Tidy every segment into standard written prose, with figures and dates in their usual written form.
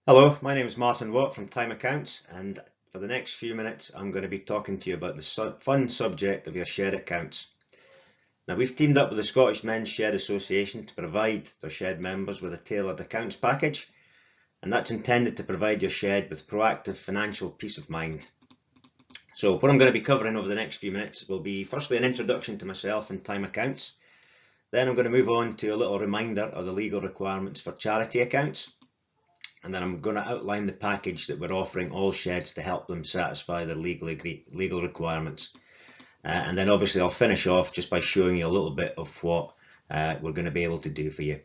Hello, my name is Martin Watt from Thyme Accounts, and for the next few minutes I'm going to be talking to you about the fun subject of your shed accounts. Now, we've teamed up with the Scottish Men's Shed Association to provide their shed members with a tailored accounts package, and that's intended to provide your shed with proactive financial peace of mind. So what I'm going to be covering over the next few minutes will be firstly an introduction to myself and Thyme Accounts. Then I'm going to move on to a little reminder of the legal requirements for charity accounts. And then I'm going to outline the package that we're offering all sheds to help them satisfy their legal requirements. And then obviously I'll finish off just by showing you a little bit of what we're going to be able to do for you.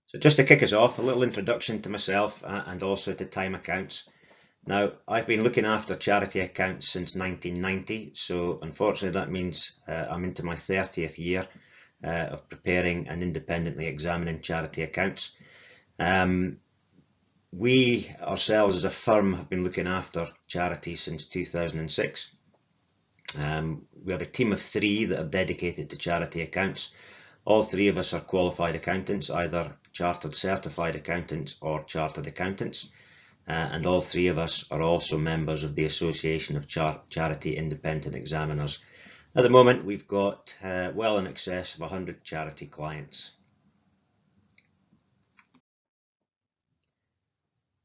So just to kick us off, a little introduction to myself and also to Thyme Accounts. Now, I've been looking after charity accounts since 1990, so unfortunately that means I'm into my 30th year of preparing and independently examining charity accounts. We ourselves as a firm have been looking after charities since 2006. We have a team of 3 that are dedicated to charity accounts. All 3 of us are qualified accountants, either chartered certified accountants or chartered accountants. And all 3 of us are also members of the Association of Charity Independent Examiners. At the moment, we've got well in excess of 100 charity clients.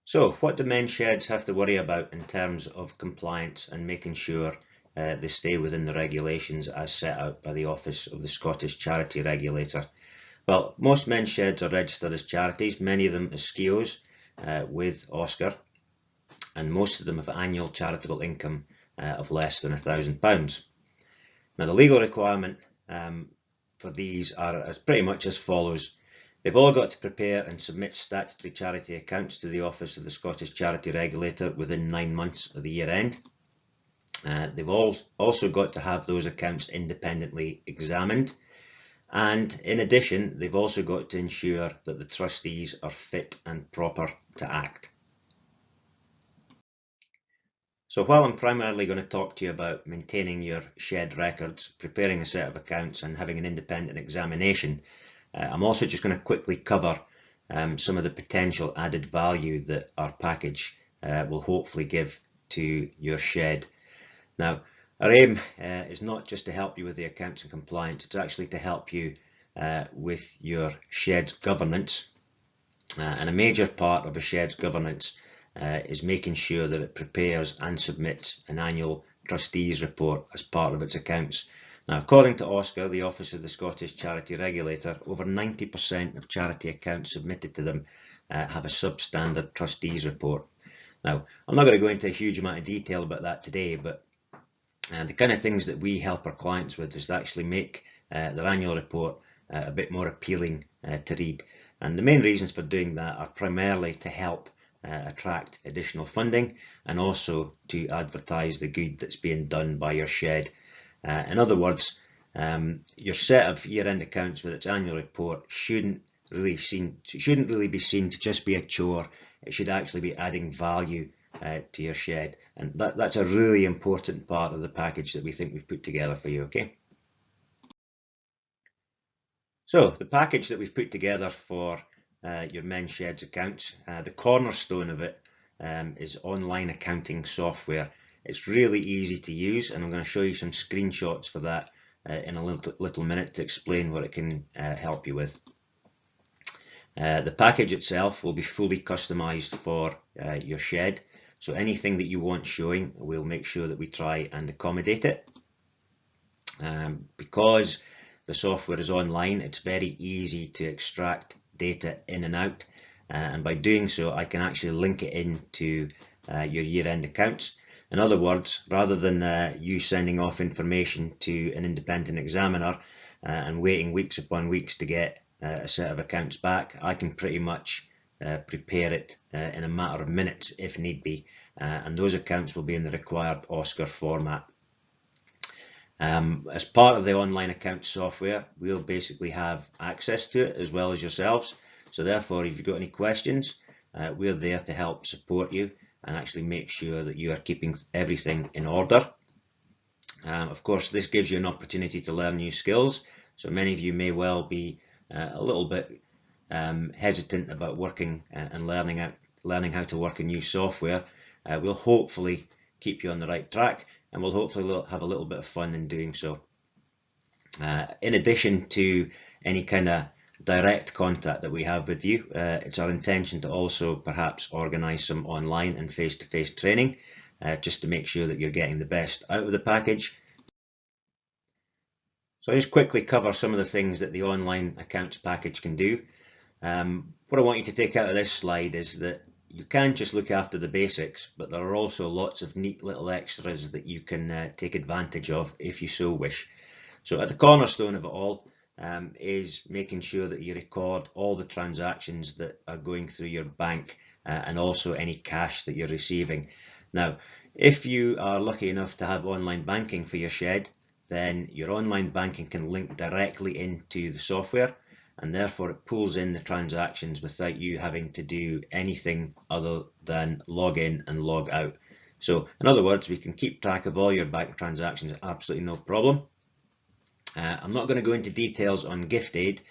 So, what do men's sheds have to worry about in terms of compliance and making sure they stay within the regulations as set out by the Office of the Scottish Charity Regulator? Well, most men's sheds are registered as charities, many of them as SCIOs with Oscar, and most of them have annual charitable income of less than £1,000. Now, the legal requirement for these are pretty much as follows. They've all got to prepare and submit statutory charity accounts to the Office of the Scottish Charity Regulator within 9 months of the year end. They've also got to have those accounts independently examined, and in addition they've also got to ensure that the trustees are fit and proper to act. So while I'm primarily going to talk to you about maintaining your shed records, preparing a set of accounts and having an independent examination, I'm also just going to quickly cover some of the potential added value that our package will hopefully give to your shed. Now, our aim is not just to help you with the accounts and compliance, it's actually to help you with your shed's governance. And a major part of a shed's governance is making sure that it prepares and submits an annual trustees report as part of its accounts. Now, according to Oscar, the Office of the Scottish Charity Regulator, over 90% of charity accounts submitted to them have a substandard trustees report. Now, I'm not going to go into a huge amount of detail about that today, but the kind of things that we help our clients with is to actually make their annual report a bit more appealing to read. And the main reasons for doing that are primarily to help attract additional funding and also to advertise the good that's being done by your shed. In other words, your set of year-end accounts with its annual report shouldn't really be seen to just be a chore. It should actually be adding value to your shed, and that's a really important part of the package that we think we've put together for you. Okay, so the package that we've put together for your men's sheds accounts, the cornerstone of it is online accounting software. It's really easy to use, and I'm going to show you some screenshots for that in a little minute to explain what it can help you with. The package itself will be fully customized for your shed, so anything that you want showing, we'll make sure that we try and accommodate it. Because the software is online, it's very easy to extract data in and out, and by doing so I can actually link it into your year-end accounts. In other words, rather than you sending off information to an independent examiner and waiting weeks upon weeks to get a set of accounts back, I can pretty much prepare it in a matter of minutes if need be, and those accounts will be in the required Oscar format. As part of the online account software, we'll basically have access to it as well as yourselves, so therefore if you've got any questions, we're there to help support you and actually make sure that you are keeping everything in order. Of course, this gives you an opportunity to learn new skills, so many of you may well be a little bit hesitant about working and learning how to work in new software, we'll hopefully keep you on the right track, and we'll hopefully have a little bit of fun in doing so. In addition to any kind of direct contact that we have with you, it's our intention to also perhaps organise some online and face-to-face training, just to make sure that you're getting the best out of the package. So I'll just quickly cover some of the things that the online accounts package can do. What I want you to take out of this slide is that you can just look after the basics, but there are also lots of neat little extras that you can take advantage of if you so wish. So at the cornerstone of it all is making sure that you record all the transactions that are going through your bank and also any cash that you're receiving. Now, if you are lucky enough to have online banking for your shed, then your online banking can link directly into the software, and therefore it pulls in the transactions without you having to do anything other than log in and log out. So in other words, we can keep track of all your bank transactions, absolutely no problem. I'm not going to go into details on gift aid,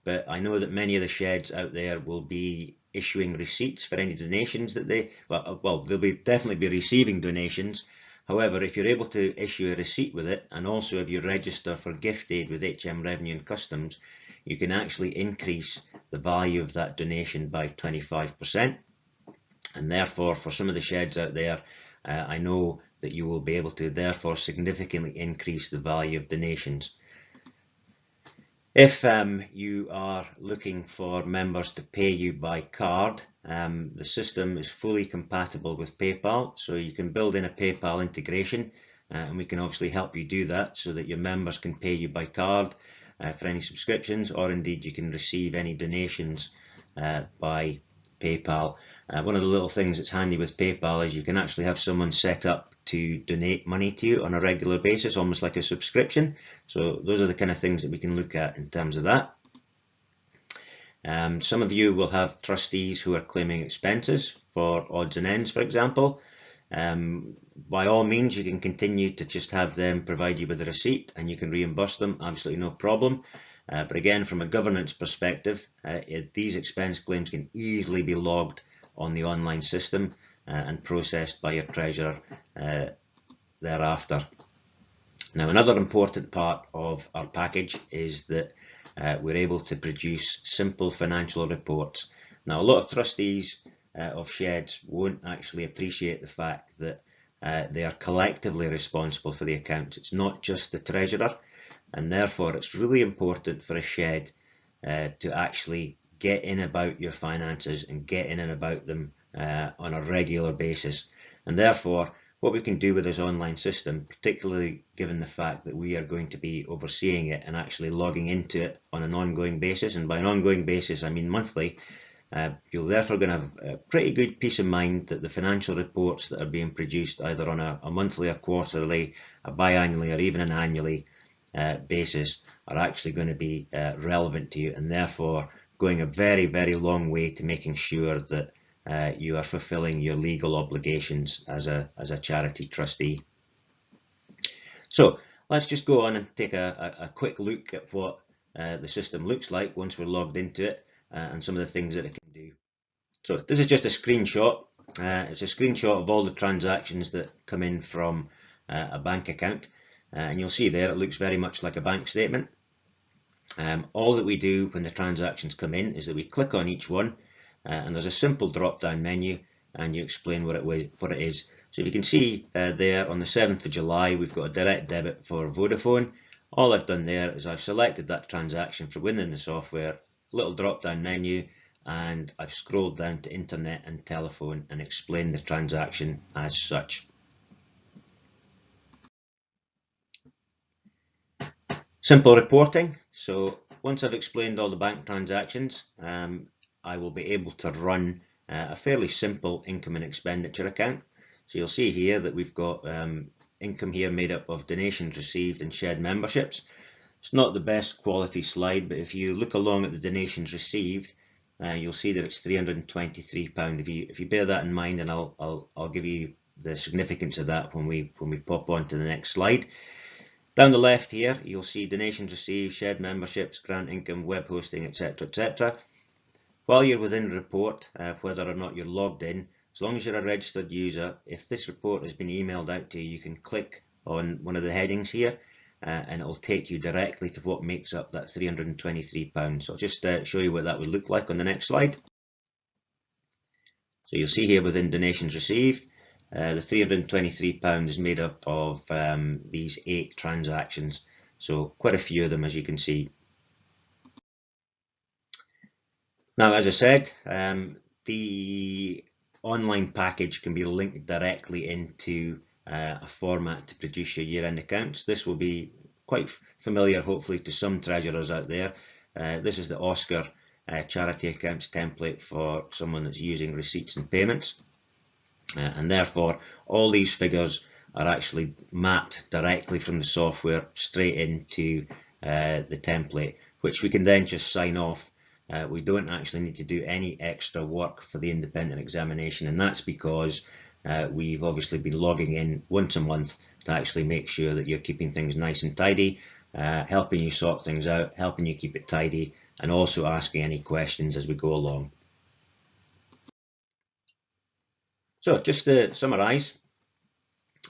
but I know that many of the sheds out there will be issuing receipts for any donations that they'll definitely be receiving donations. However, if you're able to issue a receipt with it, and also if you register for gift aid with HM Revenue and Customs, you can actually increase the value of that donation by 25%. And therefore, for some of the sheds out there, I know that you will be able to therefore significantly increase the value of donations. If you are looking for members to pay you by card, the system is fully compatible with PayPal, so you can build in a PayPal integration, and we can obviously help you do that so that your members can pay you by card for any subscriptions, or indeed you can receive any donations by PayPal. One of the little things that's handy with PayPal is you can actually have someone set up to donate money to you on a regular basis, almost like a subscription. So those are the kind of things that we can look at in terms of that. Some of you will have trustees who are claiming expenses for odds and ends, for example. By all means, you can continue to just have them provide you with a receipt and you can reimburse them, absolutely no problem. But again, from a governance perspective, these expense claims can easily be logged on the online system and processed by your treasurer thereafter. Now, another important part of our package is that we're able to produce simple financial reports. Now, a lot of trustees of sheds won't actually appreciate the fact that they are collectively responsible for the accounts. It's not just the treasurer, and therefore it's really important for a shed to actually get in about your finances and get in and about them on a regular basis. And therefore, what we can do with this online system, particularly given the fact that we are going to be overseeing it and actually logging into it on an ongoing basis, and by an ongoing basis I mean monthly, you're therefore going to have a pretty good peace of mind that the financial reports that are being produced either on a monthly, a quarterly, a biannually or even an annually basis are actually going to be relevant to you, and therefore going a very, very long way to making sure that you are fulfilling your legal obligations as a charity trustee. So let's just go on and take a quick look at what the system looks like once we're logged into it and some of the things that it can do. So this is just a screenshot. It's a screenshot of all the transactions that come in from a bank account, and you'll see there it looks very much like a bank statement. All that we do when the transactions come in is that we click on each one, and there's a simple drop down menu and you explain what it is. So if you can see there on the 7th of July we've got a direct debit for Vodafone. All I've done there is I've selected that transaction from within the software, little drop down menu, and I've scrolled down to internet and telephone and explained the transaction as such. Simple reporting. So once I've explained all the bank transactions, I will be able to run a fairly simple income and expenditure account. So you'll see here that we've got income here made up of donations received and shed memberships. It's not the best quality slide, but if you look along at the donations received, you'll see that it's £323. If you bear that in mind, and I'll give you the significance of that when we pop on to the next slide. Down the left here, you'll see donations received, shed memberships, grant income, web hosting, etc., etc. While you're within the report, whether or not you're logged in, as long as you're a registered user, if this report has been emailed out to you, you can click on one of the headings here and it will take you directly to what makes up that £323. So I'll just show you what that would look like on the next slide. So you'll see here within donations received, the £323 is made up of these 8 transactions, so quite a few of them, as you can see. Now, as I said, the online package can be linked directly into a format to produce your year-end accounts. This will be quite familiar, hopefully, to some treasurers out there. This is the Oscar charity accounts template for someone that's using receipts and payments. And therefore, all these figures are actually mapped directly from the software straight into the template, which we can then just sign off. We don't actually need to do any extra work for the independent examination, and that's because we've obviously been logging in once a month to actually make sure that you're keeping things nice and tidy, helping you sort things out, helping you keep it tidy, and also asking any questions as we go along. So just to summarise,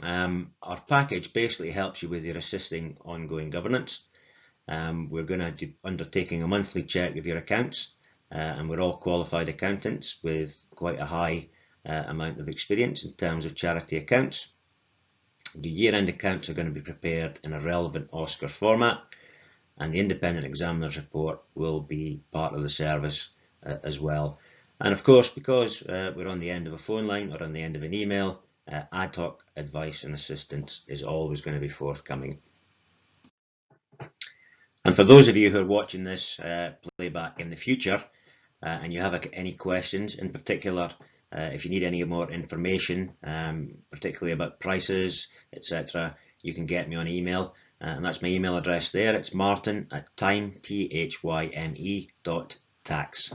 our package basically helps you with your assisting ongoing governance. We're going to be undertaking a monthly check of your accounts, and we're all qualified accountants with quite a high amount of experience in terms of charity accounts. The year-end accounts are going to be prepared in a relevant Oscar format, and the independent examiner's report will be part of the service as well. And of course, because we're on the end of a phone line or on the end of an email, ad hoc advice and assistance is always going to be forthcoming. And for those of you who are watching this playback in the future and you have any questions, in particular, if you need any more information, particularly about prices, etc., you can get me on email. And that's my email address there. It's martin@thyme.tax.